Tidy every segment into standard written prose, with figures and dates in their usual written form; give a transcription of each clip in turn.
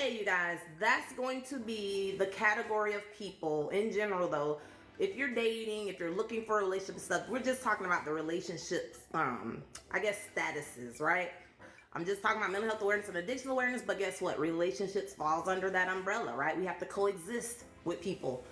A, you guys, that's going to be the category of people in general, though. If you're dating, if you're looking for relationship stuff, we're just talking about the relationships, I guess, statuses, right? I'm just talking about mental health awareness and addiction awareness, but guess what? Relationships falls under that umbrella, right? We have to coexist with people.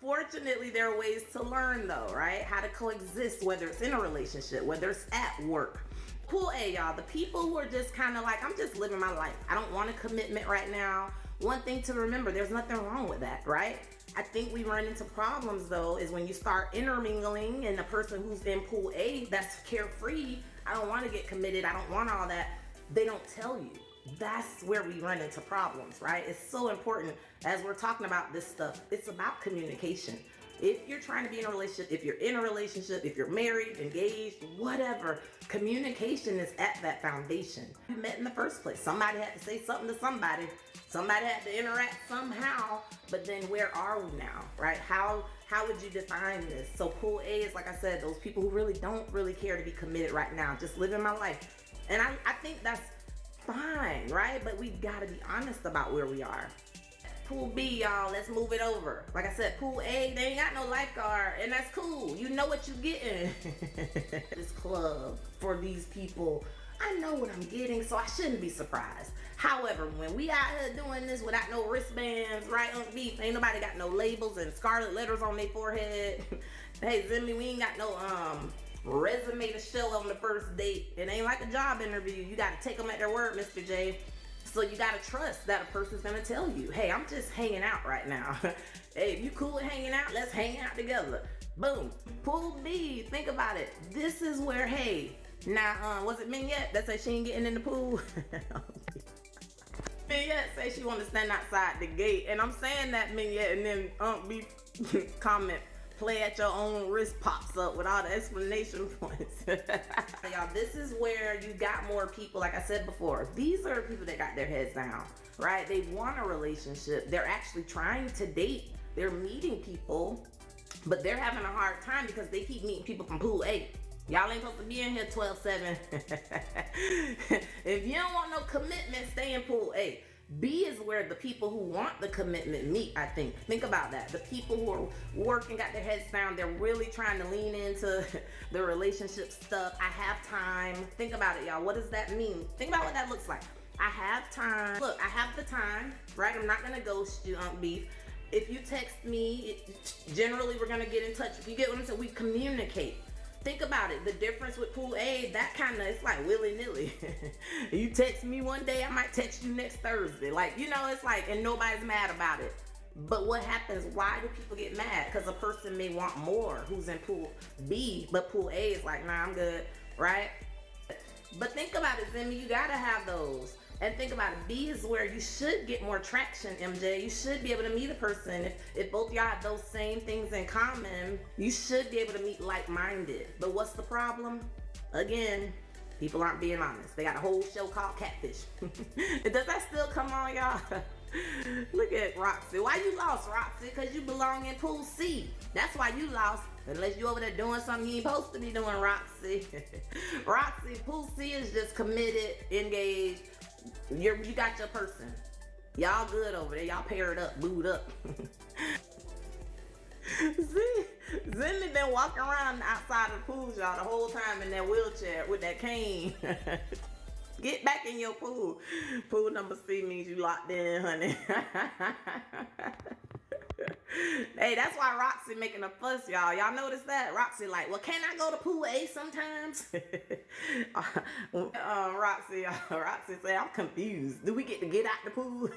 Fortunately, there are ways to learn, though, right? How to coexist, whether it's in a relationship, whether it's at work. Pool A, y'all, the people who are just kind of like, I'm just living my life. I don't want a commitment right now. One thing to remember, there's nothing wrong with that, right? I think we run into problems, though, is when you start intermingling and the person who's in pool A that's carefree, I don't want to get committed, I don't want all that, they don't tell you. That's where we run into problems, right? It's so important as we're talking about this stuff. It's about communication. If you're trying to be in a relationship, if you're in a relationship, if you're married, engaged, whatever, communication is at that foundation. You met in the first place. Somebody had to say something to somebody. Somebody had to interact somehow. But then where are we now, right? How would you define this? So pool A is, like I said, those people who really don't really care to be committed right now. Just living my life. And I think that's fine, right? But we've got to be honest about where we are. Pool B, y'all, let's move it over. Like I said, pool A, they ain't got no lifeguard, and that's cool. You know what you're getting. This club for these people, I know what I'm getting, so I shouldn't be surprised. However, when we out here doing this without no wristbands, right on beef, ain't nobody got no labels and scarlet letters on their forehead. Hey, Zimmy, we ain't got no resume to show on the first date. It ain't like a job interview. You got to take them at their word, Mr. J. So you gotta trust that a person's gonna tell you, hey, I'm just hanging out right now. Hey, if you cool with hanging out, let's hang out together. Boom. Pool B, think about it. This is where, hey, now, was it Mignette that said she ain't getting in the pool? Mignette say she wanna stand outside the gate. And I'm saying that, Mignette, and then B comment, play at your own risk pops up with all the explanation points. Y'all, this is where you got more people, like I said before, these are people that got their heads down, right? They want a relationship. They're actually trying to date. They're meeting people, but they're having a hard time because they keep meeting people from pool A. Y'all ain't supposed to be in here 12/7. If you don't want no commitment, stay in pool A. B is where the people who want the commitment meet, I think. Think about that. The people who are working, got their heads down, they're really trying to lean into the relationship stuff. I have time. Think about it, y'all. What does that mean? Think about what that looks like. I have time. Look, I have the time, right? I'm not gonna ghost you, Beef. If you text me, generally we're gonna get in touch. If you get what I'm saying, we communicate. Think about it. The difference with pool A, that kind of, it's like willy-nilly. You text me one day, I might text you next Thursday. Like, you know, it's like, and nobody's mad about it. But what happens, why do people get mad? Because a person may want more who's in pool B, but pool A is like, nah, I'm good, right? But think about it, Zimmy, you gotta have those. And think about it, B is where you should get more traction, MJ. You should be able to meet a person. If both y'all have those same things in common, you should be able to meet like-minded. But what's the problem? Again, people aren't being honest. They got a whole show called Catfish. Does that still come on, y'all? Look at Roxy. Why you lost, Roxy? Because you belong in pool C. That's why you lost. Unless you over there doing something you ain't supposed to be doing, Roxy. Roxy, pool C is just committed, engaged. You got your person. Y'all good over there. Y'all paired up, booed up. See, Zimmy been walking around outside of the pools, y'all, the whole time in that wheelchair with that cane. Get back in your pool. Pool number C means you locked in, honey. Hey, that's why Roxy making a fuss, y'all. Y'all notice that? Roxy like, well, can I go to pool A sometimes? Roxy say, I'm confused. Do we get to get out the pool?